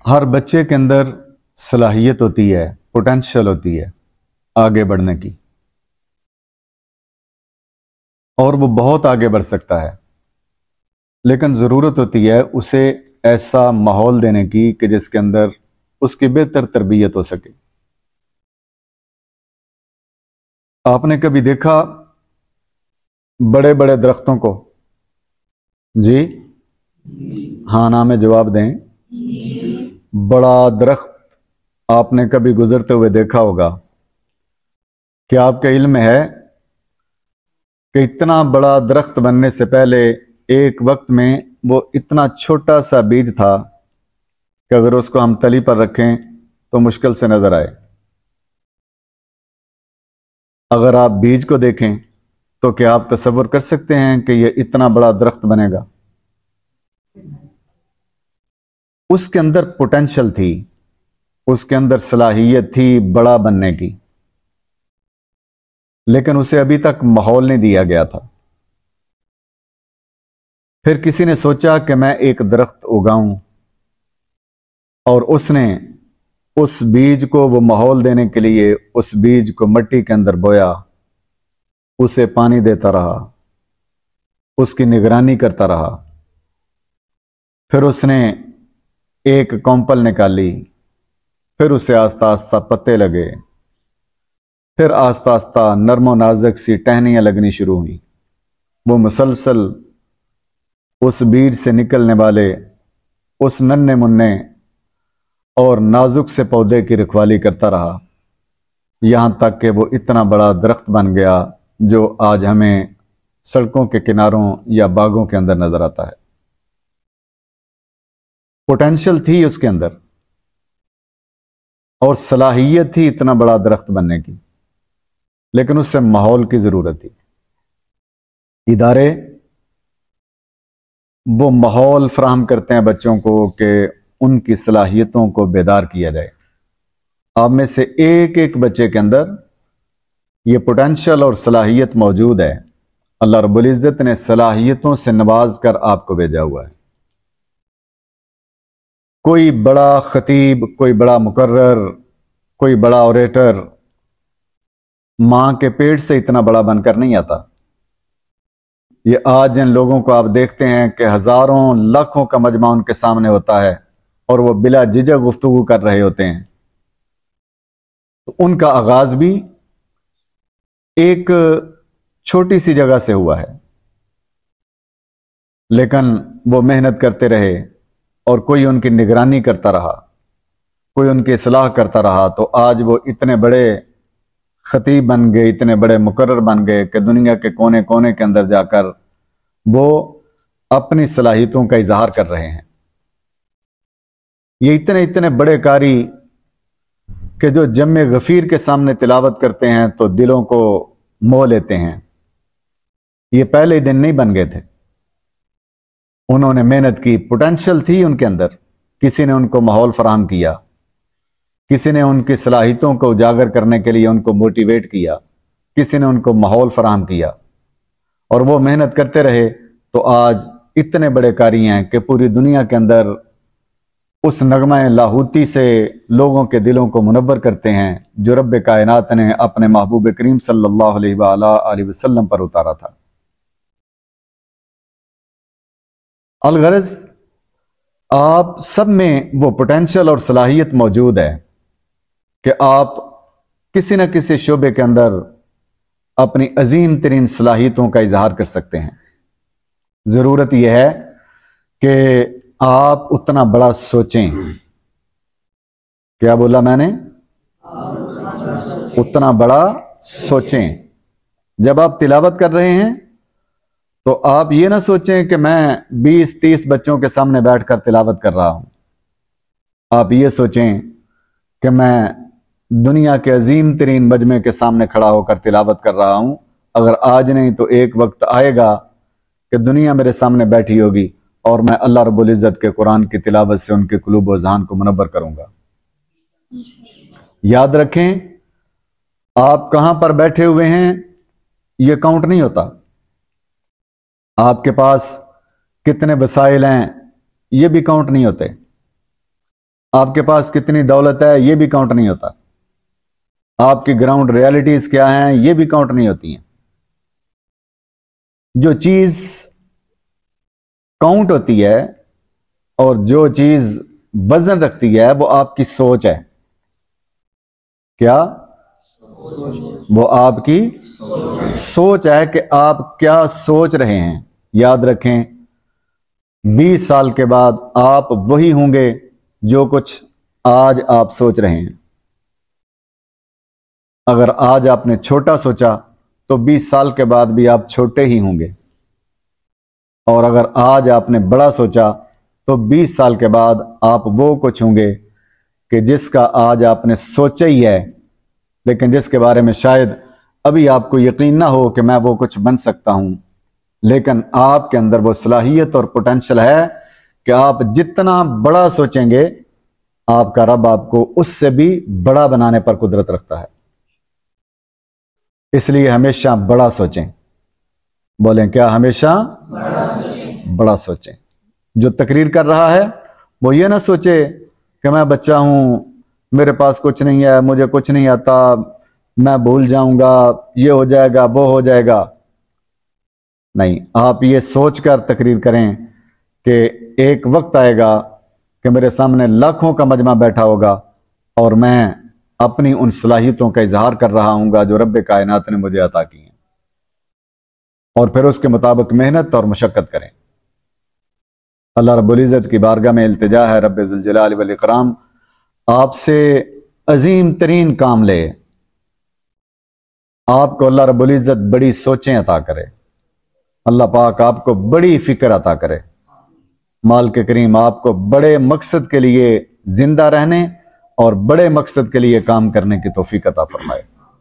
ہر بچے کے اندر صلاحیت ہوتی ہے، پوٹینشل ہوتی ہے آگے بڑھنے کی، اور وہ بہت آگے بڑھ سکتا ہے، لیکن ضرورت ہوتی ہے اسے ایسا ماحول دینے کی کہ جس کے اندر اس کی بہتر تربیت ہو سکے۔ آپ نے کبھی دیکھا بڑے بڑے درختوں کو؟ جی ہاں نا میں جواب دیں۔ بڑا درخت آپ نے کبھی گزرتے ہوئے دیکھا ہوگا؟ کیا آپ کا علم ہے کہ اتنا بڑا درخت بننے سے پہلے ایک وقت میں وہ اتنا چھوٹا سا بیج تھا کہ اگر اس کو ہم تلی پر رکھیں تو مشکل سے نظر آئے؟ اگر آپ بیج کو دیکھیں تو کیا آپ تصور کر سکتے ہیں کہ یہ اتنا بڑا درخت بنے گا؟ اس کے اندر پوٹینشل تھی، اس کے اندر صلاحیت تھی بڑا بننے کی، لیکن اسے ابھی تک ماحول نہیں دیا گیا تھا۔ پھر کسی نے سوچا کہ میں ایک درخت اگاؤں، اور اس نے اس بیج کو وہ ماحول دینے کے لیے اس بیج کو مٹی کے اندر بویا، اسے پانی دیتا رہا، اس کی نگرانی کرتا رہا۔ پھر اس نے ایک کونپل نکالی، پھر اسے آہستہ آہستہ پتے لگے، پھر آہستہ آہستہ نرم و نازک سی ٹہنیاں لگنی شروع ہوئیں۔ وہ مسلسل اس بیج سے نکلنے والے اس ننھے منھے اور نازک سے پودے کی رکھوالی کرتا رہا، یہاں تک کہ وہ اتنا بڑا درخت بن گیا جو آج ہمیں سڑکوں کے کناروں یا باغوں کے اندر نظر آتا ہے۔ پوٹینشل تھی اس کے اندر اور صلاحیت تھی اتنا بڑا درخت بننے کی، لیکن اس سے ماحول کی ضرورت تھی۔ ادارے وہ ماحول فراہم کرتے ہیں بچوں کو کہ ان کی صلاحیتوں کو بیدار کیا جائے۔ آپ میں سے ایک ایک بچے کے اندر یہ پوٹینشل اور صلاحیت موجود ہے۔ اللہ رب العزت نے صلاحیتوں سے نواز کر آپ کو بھیجا ہوا ہے۔ کوئی بڑا خطیب، کوئی بڑا مقرر، کوئی بڑا اوریٹر ماں کے پیٹ سے اتنا بڑا بن کر نہیں آتا۔ یہ آج جن لوگوں کو آپ دیکھتے ہیں کہ ہزاروں لاکھوں کا مجمع ان کے سامنے ہوتا ہے اور وہ بلا جھجک گفتگو کر رہے ہوتے ہیں، تو ان کا آغاز بھی ایک چھوٹی سی جگہ سے ہوا ہے، لیکن وہ محنت کرتے رہے اور کوئی ان کی نگرانی کرتا رہا، کوئی ان کی اصلاح کرتا رہا، تو آج وہ اتنے بڑے خطیب بن گئے، اتنے بڑے مقرر بن گئے کہ دنیا کے کونے کونے کے اندر جا کر وہ اپنی صلاحیتوں کا اظہار کر رہے ہیں۔ یہ اتنے اتنے بڑے قاری کہ جو جمع غفیر کے سامنے تلاوت کرتے ہیں تو دلوں کو موہ لیتے ہیں، یہ پہلے دن نہیں بن گئے تھے، انہوں نے محنت کی، پوٹینشل تھی ان کے اندر، کسی نے ان کو ماحول فراہم کیا، کسی نے ان کی صلاحیتوں کو اجاگر کرنے کے لیے ان کو موٹیویٹ کیا، کسی نے ان کو ماحول فراہم کیا، اور وہ محنت کرتے رہے تو آج اتنے بڑے قاری ہیں کہ پوری دنیا کے اندر اس نغمہ لاہوتی سے لوگوں کے دلوں کو منور کرتے ہیں جو رب کائنات نے اپنے محبوب کریم صلی اللہ علیہ وآلہ وسلم پر اتارا تھا۔ الغرض آپ سب میں وہ پوٹینشل اور صلاحیت موجود ہے کہ آپ کسی نہ کسی شعبے کے اندر اپنی عظیم ترین صلاحیتوں کا اظہار کر سکتے ہیں۔ ضرورت یہ ہے کہ آپ اتنا بڑا سوچیں۔ کیا بولا میں نے؟ اتنا بڑا سوچیں۔ جب آپ تلاوت کر رہے ہیں تو آپ یہ نہ سوچیں کہ میں 20-30 بچوں کے سامنے بیٹھ کر تلاوت کر رہا ہوں، آپ یہ سوچیں کہ میں دنیا کے عظیم ترین مجمع کے سامنے کھڑا ہو کر تلاوت کر رہا ہوں، اگر آج نہیں تو ایک وقت آئے گا کہ دنیا میرے سامنے بیٹھی ہوگی اور میں اللہ رب العزت کے قرآن کی تلاوت سے ان کے قلوب و اذہان کو منور کروں گا۔ یاد رکھیں، آپ کہاں پر بیٹھے ہوئے ہیں یہ کاؤنٹ نہیں ہوتا، آپ کے پاس کتنے وسائل ہیں یہ بھی کاؤنٹ نہیں ہوتے۔ آپ کے پاس کتنی دولت ہے یہ بھی کاؤنٹ نہیں ہوتا، آپ کی گراؤنڈ ریالٹیز کیا ہیں یہ بھی کاؤنٹ نہیں ہوتی ہیں۔ جو چیز کاؤنٹ ہوتی ہے اور جو چیز وزن رکھتی ہے وہ آپ کی سوچ ہے۔ کیا؟ وہ آپ کی سوچ ہے کہ آپ کیا سوچ رہے ہیں۔ یاد رکھیں 20 سال کے بعد آپ وہی ہوں گے جو کچھ آج آپ سوچ رہے ہیں۔ اگر آج آپ نے چھوٹا سوچا تو 20 سال کے بعد بھی آپ چھوٹے ہی ہوں گے، اور اگر آج آپ نے بڑا سوچا تو 20 سال کے بعد آپ وہ کچھ ہوں گے کہ جس کا آج آپ نے سوچا ہی ہے، لیکن جس کے بارے میں شاید ابھی آپ کو یقین نہ ہو کہ میں وہ کچھ بن سکتا ہوں، لیکن آپ کے اندر وہ صلاحیت اور پوٹینشل ہے کہ آپ جتنا بڑا سوچیں گے آپ کا رب آپ کو اس سے بھی بڑا بنانے پر قدرت رکھتا ہے۔ اس لیے ہمیشہ بڑا سوچیں۔ بولیں کیا؟ ہمیشہ بڑا سوچیں۔ جو تقریر کر رہا ہے وہ یہ نہ سوچے کہ میں بچہ ہوں، میرے پاس کچھ نہیں ہے، مجھے کچھ نہیں آتا، میں بھول جاؤں گا، یہ ہو جائے گا، وہ ہو جائے گا۔ نہیں، آپ یہ سوچ کر تقریر کریں کہ ایک وقت آئے گا کہ میرے سامنے لاکھوں کا مجمع بیٹھا ہوگا اور میں اپنی ان صلاحیتوں کا اظہار کر رہا ہوں گا جو رب کائنات نے مجھے عطا کی ہیں، اور پھر اس کے مطابق محنت اور مشقت کریں۔ اللہ رب العزت کی بارگاہ میں التجا ہے، رب ذوالجلال والاکرام آپ سے عظیم ترین کام لے، آپ کو اللہ رب العزت بڑی سوچیں عطا کرے، اللہ پاک آپ کو بڑی فکر عطا کرے، مالک کریم آپ کو بڑے مقصد کے لیے زندہ رہنے اور بڑے مقصد کے لیے کام کرنے کی توفیق عطا فرمائے۔